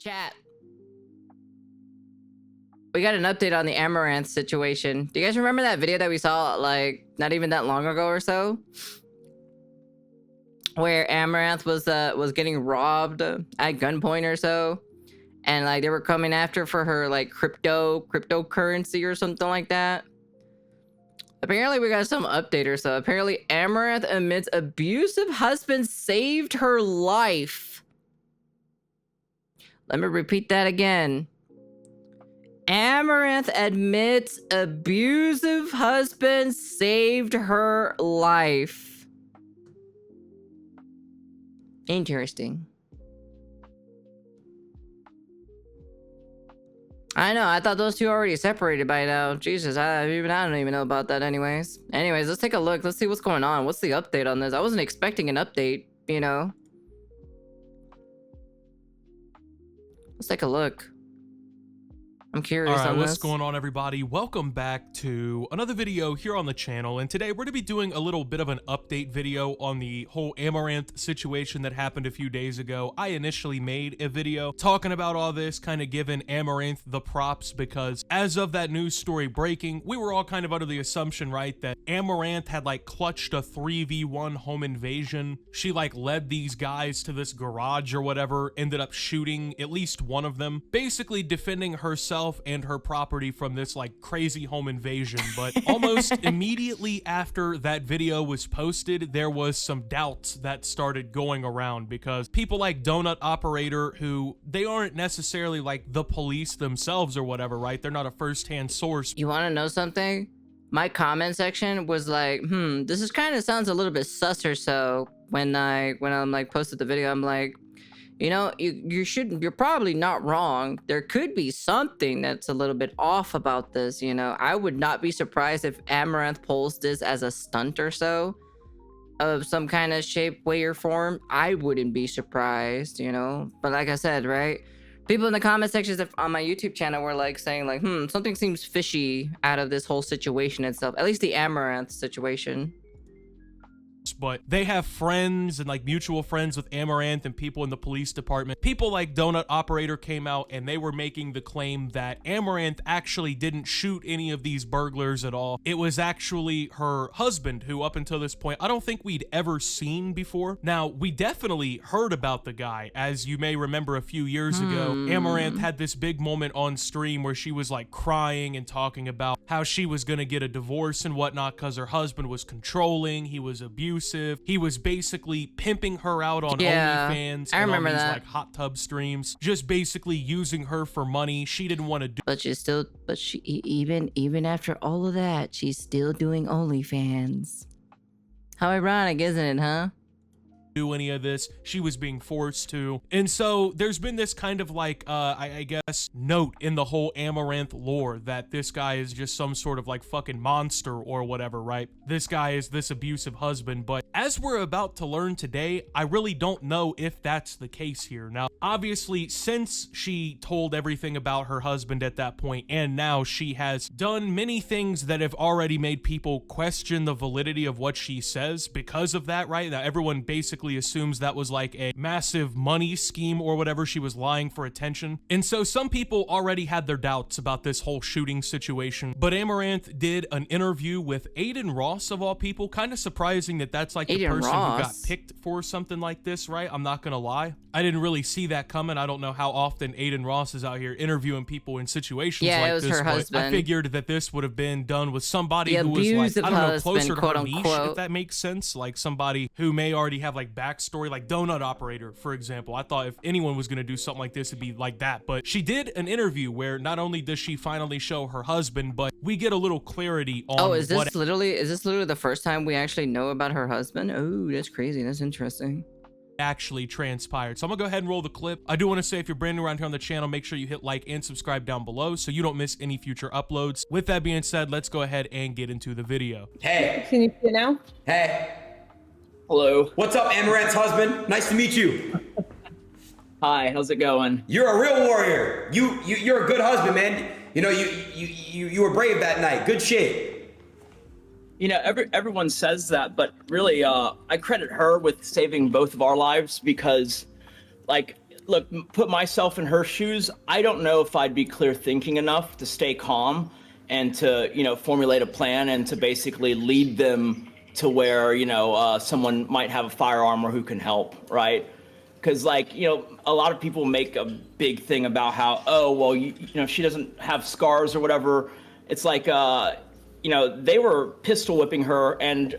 Chat. We got an update on the Amouranth situation. Do you guys remember that video that we saw, like, not even that long ago or so? Where Amouranth was getting robbed at gunpoint or so. And, like, they were coming after for her, like, cryptocurrency or something like that. Apparently, we got some update or so. Apparently, Amouranth admits abusive husband saved her life. Let me repeat that again. Amouranth admits abusive husband saved her life. Interesting. I know, I thought those two already separated by now. Jesus, I don't even know about that anyways. Anyways, let's take a look. Let's see what's going on. What's the update on this? I wasn't expecting an update, you know. Let's take a look. I'm curious on this. What's going on, everybody? Welcome back to another video here on the channel, and today we're going to be doing a little bit of an update video on the whole Amouranth situation that happened a few days ago. I initially made a video talking about all this, kind of giving Amouranth the props, because as of that news story breaking, we were all kind of under the assumption, right, that Amouranth had like clutched a 3v1 home invasion. She like led these guys to this garage or whatever, ended up shooting at least one of them, basically defending herself and her property from this like crazy home invasion. But almost immediately after that video was posted, there was some doubts that started going around, because people like Donut Operator, who they aren't necessarily like the police themselves or whatever, right? They're not a first-hand source. You want to know something? My comment section was like, this is kind of sounds a little bit sus or so. When I'm like posted the video, I'm like, you know, you're probably not wrong. There could be something that's a little bit off about this, you know. I would not be surprised if Amouranth pulls this as a stunt or so of some kind of shape, way, or form. I wouldn't be surprised, you know. But like I said, right? People in the comment sections on my YouTube channel were like saying like, something seems fishy out of this whole situation itself. At least the Amouranth situation. But they have friends and like mutual friends with Amouranth and people in the police department. People like Donut Operator came out and they were making the claim that Amouranth actually didn't shoot any of these burglars at all. It was actually her husband, who up until this point I don't think we'd ever seen before. Now, we definitely heard about the guy. As you may remember, a few years ago, Amouranth had this big moment on stream where she was like crying and talking about how she was gonna get a divorce and whatnot because her husband was controlling, he was abusive. He was basically pimping her out on OnlyFans. I remember on these, that. like hot tub streams, just basically using her for money. She didn't want to do. But she even after all of that, she's still doing OnlyFans. How ironic, isn't it, huh? Do any of this. She was being forced to. And so there's been this kind of like I guess note in the whole Amouranth lore that this guy is just some sort of like fucking monster or whatever, right? This guy is this abusive husband. But as we're about to learn today, I really don't know if that's the case here. Now, obviously, since she told everything about her husband at that point, and now she has done many things that have already made people question the validity of what she says because of that, right? Now, everyone basically assumes that was like a massive money scheme or whatever. She was lying for attention. And so some people already had their doubts about this whole shooting situation. But Amouranth did an interview with Aiden Ross, of all people. Kind of surprising that that's like the person who got picked for something like this, right? I'm not gonna lie. I didn't really see that coming. I don't know how often Aiden Ross is out here interviewing people in situations like it was this. her husband. I figured that this would have been done with somebody who was like, I don't know, closer to her niche, if that makes sense. Like somebody who may already have like backstory, like Donut Operator, for example. I thought if anyone was going to do something like this, it'd be like that. But she did an interview where not only does she finally show her husband, but we get a little clarity on is this literally the first time we actually know about her husband? Oh, that's crazy. That's interesting. Actually transpired. So I'm gonna go ahead and roll the clip. I do want to say, if you're brand new around here on the channel, make sure you hit like and subscribe down below so you don't miss any future uploads. With that being said, let's go ahead and get into the video. Hey. Can you see it now? Hey. Hello. What's up, Amouranth's husband? Nice to meet you. Hi, how's it going? You're a real warrior. You're a good husband, man. You know, you were brave that night. Good shit. You know, everyone says that, but really, I credit her with saving both of our lives, because, like, look, put myself in her shoes. I don't know if I'd be clear thinking enough to stay calm and to, formulate a plan and to basically lead them to where, someone might have a firearm or who can help, right? Because, like, a lot of people make a big thing about how, oh, well, she doesn't have scars or whatever. It's like, they were pistol whipping her, and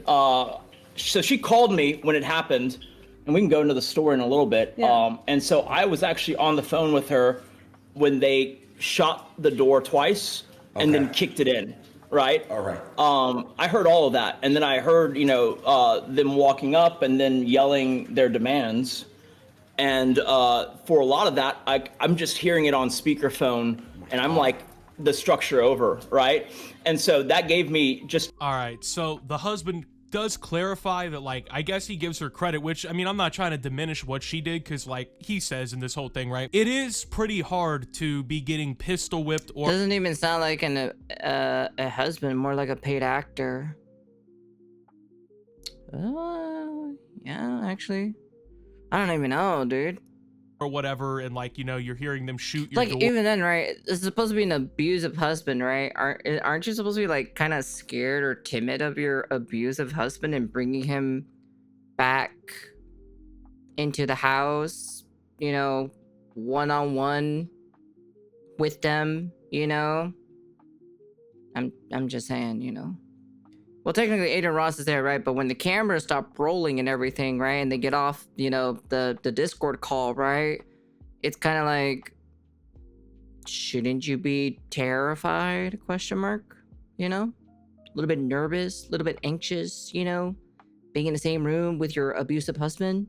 so she called me when it happened, and we can go into the story in a little bit. Yeah. And so I was actually on the phone with her when they shot the door twice and then kicked it in, right? All right. I heard all of that, and then I heard, them walking up and then yelling their demands. And for a lot of that, I'm just hearing it on speakerphone, and I'm like, the structure over, right? And so that gave me just... All right, so the husband does clarify that, like, I guess he gives her credit, which, I mean, I'm not trying to diminish what she did, because, like, he says in this whole thing, right, it is pretty hard to be getting pistol whipped or... Doesn't even sound like a husband, more like a paid actor. Yeah, actually. I don't even know, dude. Or whatever, and, like, you're hearing them shoot your Like, door. even then, right, it's supposed to be an abusive husband, right? Aren't you supposed to be, like, kind of scared or timid of your abusive husband and bringing him back into the house, one-on-one with them, I'm just saying, Well, technically, Aiden Ross is there, right? But when the cameras stop rolling and everything, right, and they get off, the Discord call, right? It's kind of like, shouldn't you be terrified? Question mark. A little bit nervous, a little bit anxious. Being in the same room with your abusive husband.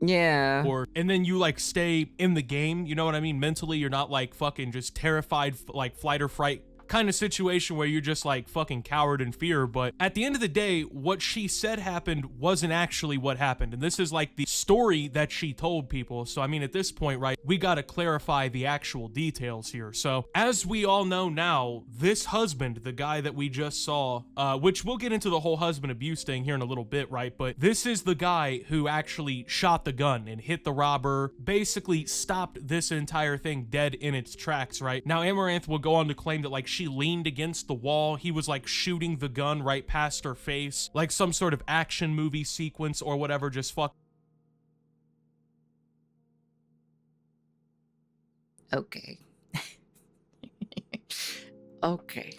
Yeah. And then you, like, stay in the game, you know what I mean? Mentally, you're not, like, fucking just terrified, like, flight or fright kind of situation where you're just, like, fucking cowered in fear. But at the end of the day, what she said happened wasn't actually what happened. And this is, like, the story that she told people. So, I mean, at this point, right, we gotta clarify the actual details here. So, as we all know now, this husband, the guy that we just saw, which we'll get into the whole husband abuse thing here in a little bit, right? But this is the guy who actually shot the gun and hit the robber, basically stopped this entire thing dead in its tracks, right? Now, Amouranth will go on to claim that, like, she leaned against the wall. He was, like, shooting the gun right past her face, like some sort of action movie sequence or whatever. Just fuck. Okay. Okay.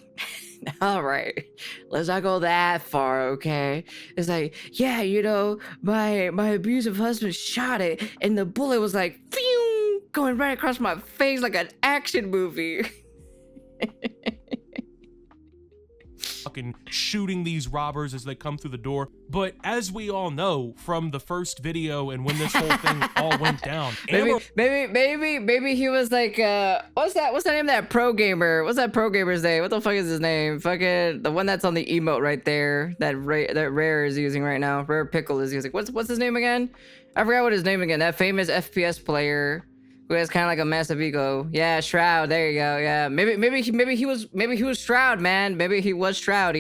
All right. Let's not go that far, okay? It's like, yeah, my abusive husband shot it, and the bullet was like, phew, going right across my face like an action movie. Fucking shooting these robbers as they come through the door. But as we all know from the first video and when this whole thing all went down, maybe he was like, what's the name of that pro gamer? What's that pro gamer's name? What the fuck is his name? Fucking the one that's on the emote right there that Rare is using right now. Rare Pickle is using. What's his name again? I forgot what his name again. That famous FPS player who has kind of like a massive ego. Yeah, Shroud. There you go. Yeah, maybe he was Shroud, man. Maybe he was Shroud.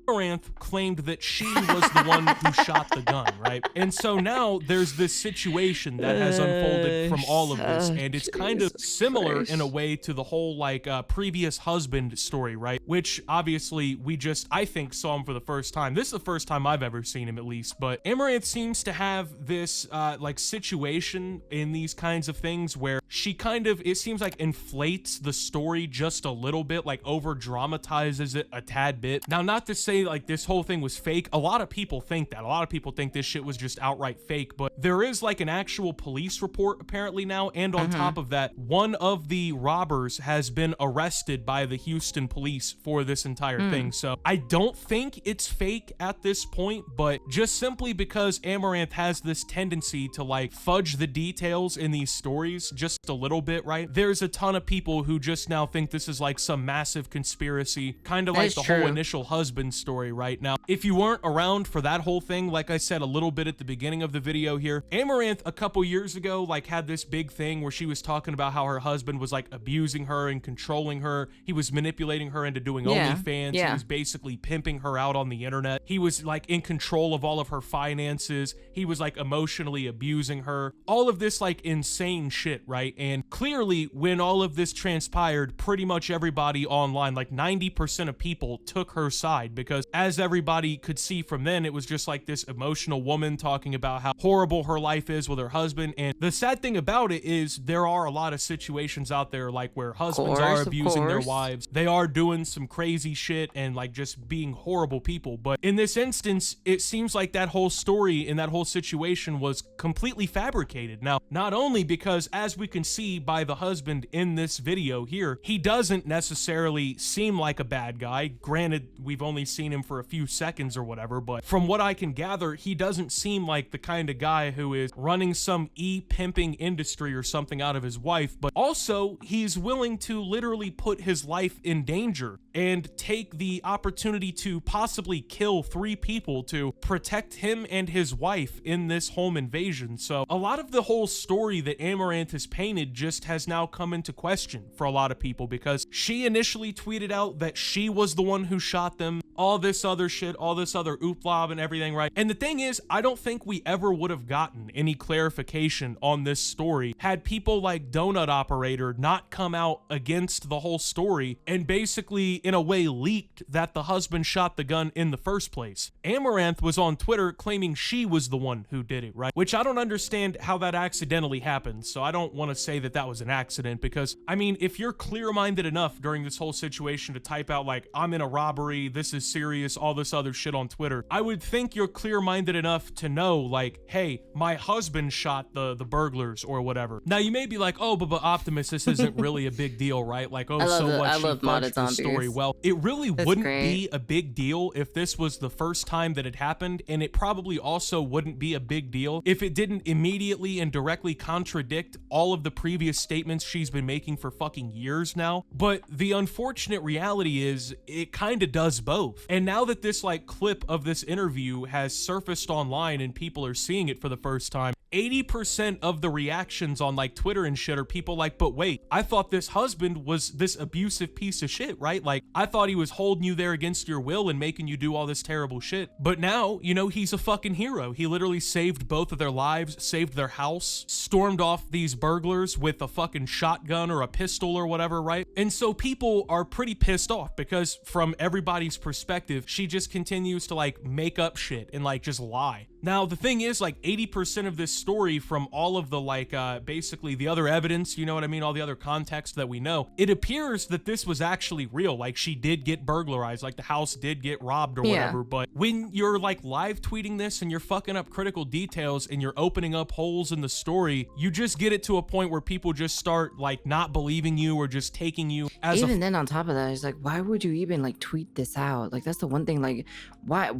Amouranth claimed that she was the one who shot the gun, right? And so now there's this situation that has unfolded from all of this, and it's kind of similar in a way to the whole, like, previous husband story, right? Which, obviously, we just, I think, saw him for the first time. This is the first time I've ever seen him, at least, but Amouranth seems to have this, like, situation in these kinds of things where she kind of, it seems like, inflates the story just a little bit, like, over-dramatizes it a tad bit. Now, not to say, like, this whole thing was fake. A lot of people think that. A lot of people think this shit was just outright fake, but there is, like, an actual police report apparently now, and on top of that, one of the robbers has been arrested by the Houston police for this entire thing. So I don't think it's fake at this point, but just simply because Amouranth has this tendency to, like, fudge the details in these stories just a little bit, right? There's a ton of people who just now think this is, like, some massive conspiracy, kind of like the whole initial husband story right now. If you weren't around for that whole thing, like I said a little bit at the beginning of the video here, Amouranth a couple years ago like had this big thing where she was talking about how her husband was like abusing her and controlling her. He was manipulating her into doing OnlyFans. He was basically pimping her out on the internet. He was like in control of all of her finances. He was like emotionally abusing her. All of this like insane shit, right? And clearly when all of this transpired, pretty much everybody online, like 90% of people took her side, because as everybody could see from then, it was just like this emotional woman talking about how horrible her life is with her husband. And the sad thing about it is there are a lot of situations out there like where husbands are abusing their wives. They are doing some crazy shit and like just being horrible people. But in this instance, it seems like that whole story and that whole situation was completely fabricated. Now, not only because as we can see by the husband in this video here, he doesn't necessarily seem like a bad guy. Granted, we've only seen him for a few seconds or whatever, but from what I can gather, he doesn't seem like the kind of guy who is running some e-pimping industry or something out of his wife, but also he's willing to literally put his life in danger and take the opportunity to possibly kill 3 people to protect him and his wife in this home invasion. So a lot of the whole story that Amouranth has painted just has now come into question for a lot of people, because she initially tweeted out that she was the one who shot them, all this other shit, all this other ooplob and everything, right? And the thing is, I don't think we ever would have gotten any clarification on this story had people like Donut Operator not come out against the whole story and basically in a way leaked that the husband shot the gun in the first place. Amouranth was on Twitter claiming she was the one who did it, right? Which I don't understand how that accidentally happened, so I don't want to say that that was an accident, because I mean, if you're clear-minded enough during this whole situation to type out like, I'm in a robbery, this is serious, all this other shit on Twitter, I would think you're clear-minded enough to know like, hey, my husband shot the burglars or whatever. Now you may be like, oh, but Optimus, this isn't really a big deal, right? Like, oh, so what, she fudged the story. Well, it really wouldn't be a big deal if this was the first time that it happened, and it probably also wouldn't be a big deal if it didn't immediately and directly contradict all of the previous statements she's been making for fucking years now. But the unfortunate reality is it kind of does both. And now that this like clip of this interview has surfaced online and people are seeing it for the first time, 80% of the reactions on like Twitter and shit are people like, but wait, I thought this husband was this abusive piece of shit, right? Like, I thought he was holding you there against your will and making you do all this terrible shit. But now, you know, he's a fucking hero. He literally saved both of their lives, saved their house, stormed off these burglars with a fucking shotgun or a pistol or whatever, right? And so people are pretty pissed off because from everybody's perspective, she just continues to like make up shit and like just lie. Now, the thing is, like 80% of this story from all of the like basically the other evidence, you know what I mean, all the other context that we know, it appears that this was actually real. Like, she did get burglarized, like the house did get robbed or whatever. But when you're like live tweeting this and you're fucking up critical details and you're opening up holes in the story, you just get it to a point where people just start like not believing you or just taking you as even then on top of that, it's like, why would you even like tweet this out? Like, that's the one thing, like why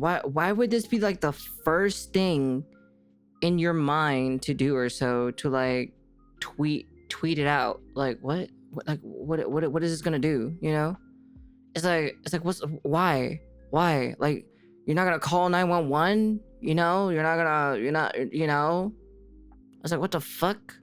would this be like the first thing in your mind to do, or so, to like tweet it out? Like, what is this gonna do, you know? It's like why like, you're not gonna call 911, you know? You're not, you know? I was like, what the fuck?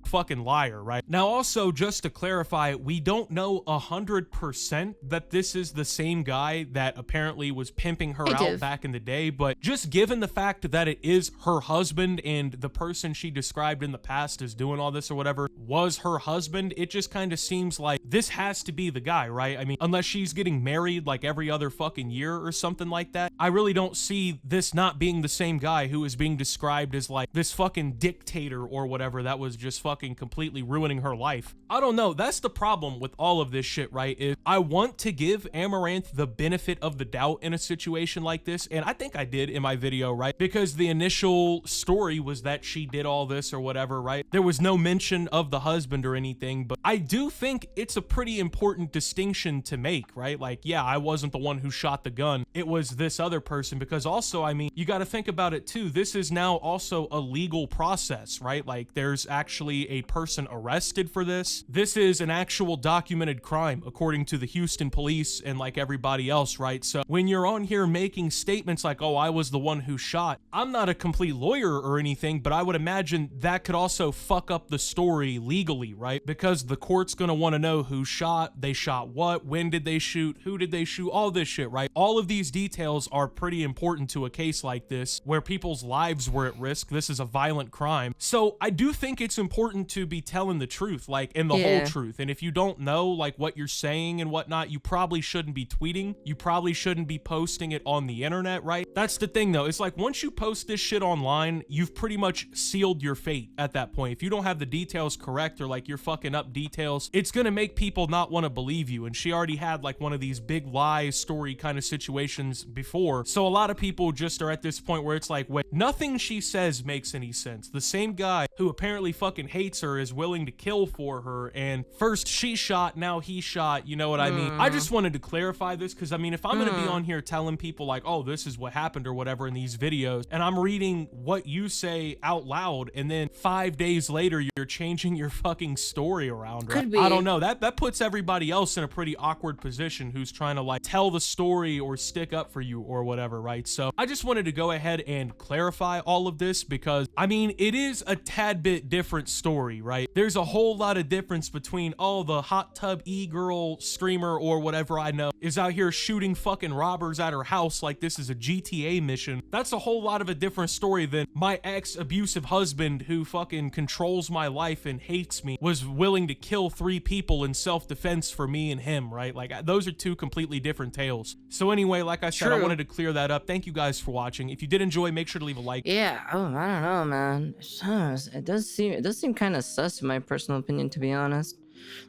Fucking liar, right? Now, also, just to clarify, we don't know 100% that this is the same guy that apparently was pimping her out back in the day, but just given the fact that it is her husband and the person she described in the past as doing all this or whatever was her husband, it just kind of seems like this has to be the guy, right? I mean, unless she's getting married like every other fucking year or something like that, I really don't see this not being the same guy who is being described as like this fucking dictator or whatever that was just fucking completely ruining her life. I don't know. That's the problem with all of this shit, right? Is I want to give Amouranth the benefit of the doubt in a situation like this, and I think I did in my video, right? Because the initial story was that she did all this or whatever, right? There was no mention of the husband or anything, but I do think it's a pretty important distinction to make, right? Like, yeah, I wasn't the one who shot the gun. It was this other person, because also, I mean, you got to think about it too. This is now also a legal process, right? Like, there's actually a person arrested for this. This is an actual documented crime according to the Houston police and like everybody else, right? So when you're on here making statements like, oh, I was the one who shot, I'm not a complete lawyer or anything, but I would imagine that could also fuck up the story legally, right? Because the court's gonna want to know who shot, they shot what, when did they shoot, who did they shoot, all this shit, right? All of these details are pretty important to a case like this where people's lives were at risk. This is a violent crime. So I do think it's important to be telling the truth, like, and the whole truth. And if you don't know like what you're saying and whatnot, you probably shouldn't be tweeting. You probably shouldn't be posting it on the internet, right? That's the thing though. It's like once you post this shit online, you've pretty much sealed your fate at that point. If you don't have the details correct or like you're fucking up details, it's gonna make people not want to believe you. And she already had like one of these big lie story kind of situations before. So a lot of people just are at this point where it's like, wait, nothing she says makes any sense. The same guy who apparently fucking hates her is willing to kill for her, and first she shot, now he shot, you know what I mean? I just wanted to clarify this because I mean, if I'm gonna be on here telling people like, oh, this is what happened or whatever in these videos, and I'm reading what you say out loud, and then 5 days later you're changing your fucking story around, right? I don't know, that puts everybody else in a pretty awkward position who's trying to like tell the story or stick up for you or whatever, right? So I just wanted to go ahead and clarify all of this because I mean, it is a tad bit different story, right? There's a whole lot of difference between, oh, the hot tub e-girl streamer or whatever I know is out here shooting fucking robbers at her house like this is a GTA mission. That's a whole lot of a different story than my ex-abusive husband who fucking controls my life and hates me was willing to kill 3 people in self-defense for me and him, right? Like those are 2 completely different tales. So anyway, like I said, I wanted to clear that up. Thank you guys for watching. If you did enjoy, make sure to leave a like. Yeah, oh, I don't know, man. It does seem kind of sus in my personal opinion, to be honest.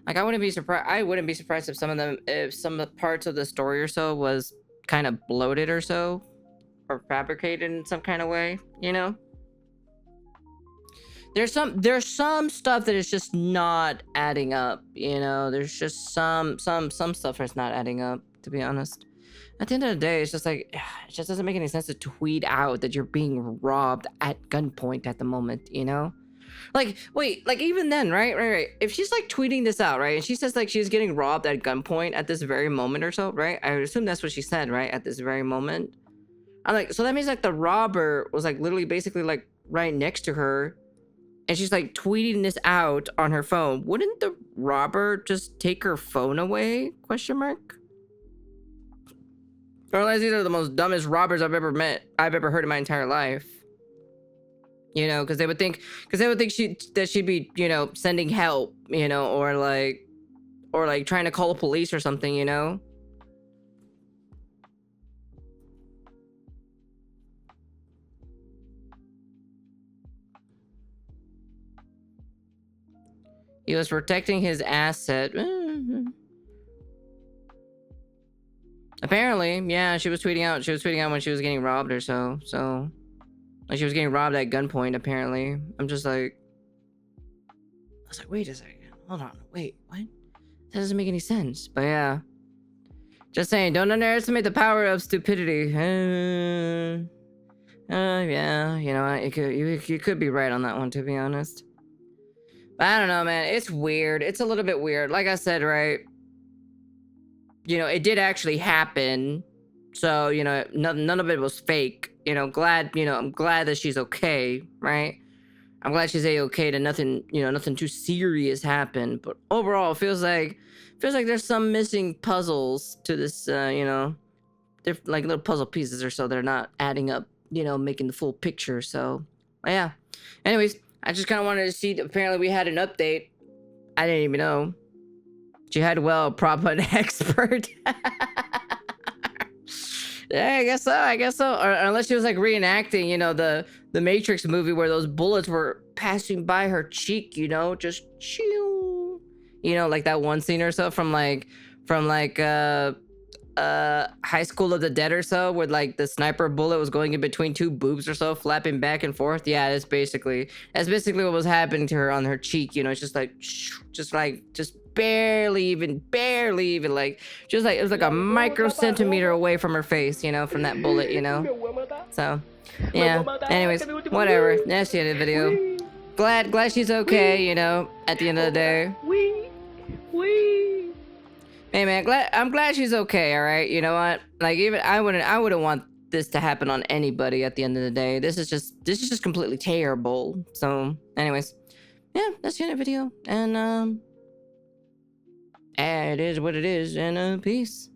Like I wouldn't be surprised if some of the parts of the story or so was kind of bloated or so, or fabricated in some kind of way, you know? There's some stuff that is just not adding up, you know? There's just some stuff that's not adding up, to be honest. At the end of the day, it's just like, it just doesn't make any sense to tweet out that you're being robbed at gunpoint at the moment, you know? Like, wait, like even then, right? If she's like tweeting this out, right? And she says like she's getting robbed at gunpoint at this very moment or so, right? I would assume that's what she said, right? At this very moment. I'm like, so that means like the robber was like literally basically like right next to her. And she's like tweeting this out on her phone. Wouldn't the robber just take her phone away? Question mark. Or unless these are the most dumbest robbers I've ever heard in my entire life. You know, because they would think she'd be, you know, sending help, you know, or like trying to call the police or something, you know. He was protecting his asset. Apparently, yeah, she was tweeting out when she was getting robbed or so. So, like she was getting robbed at gunpoint, apparently. I'm just like, I was like, wait a second. Hold on. Wait, what? That doesn't make any sense. But yeah. Just saying, don't underestimate the power of stupidity. Yeah, you know, you could be right on that one, to be honest. But I don't know, man. It's weird. It's a little bit weird. Like I said, right? You know, it did actually happen. So, you know, none of it was fake. You know, I'm glad that she's okay, right? I'm glad she's okay, that nothing too serious happened. But overall, it feels like there's some missing puzzles to this, you know, they're like little puzzle pieces or so. They're not adding up, you know, making the full picture. So, yeah. Anyways, I just kind of wanted to see, apparently we had an update. I didn't even know. Jihad well, prop an expert. Yeah, I guess so. Or unless she was like reenacting, you know, the Matrix movie where those bullets were passing by her cheek, you know, just chew. You know, like that one scene or so from High School of the Dead or so, where like the sniper bullet was going in between 2 boobs or so, flapping back and forth. Yeah, that's basically what was happening to her on her cheek. You know, it's just barely even like, just like it was like a micro-centimeter away from her face, you know, from that bullet, you know. So yeah, anyways, whatever, that's the end of the video. glad she's okay, you know, at the end of the day. Hey man, I'm glad she's okay, all right? You know what? Like, even I wouldn't want this to happen on anybody at the end of the day. This is just completely terrible. So, anyways, yeah, that's the end of the video. And it is what it is, and peace.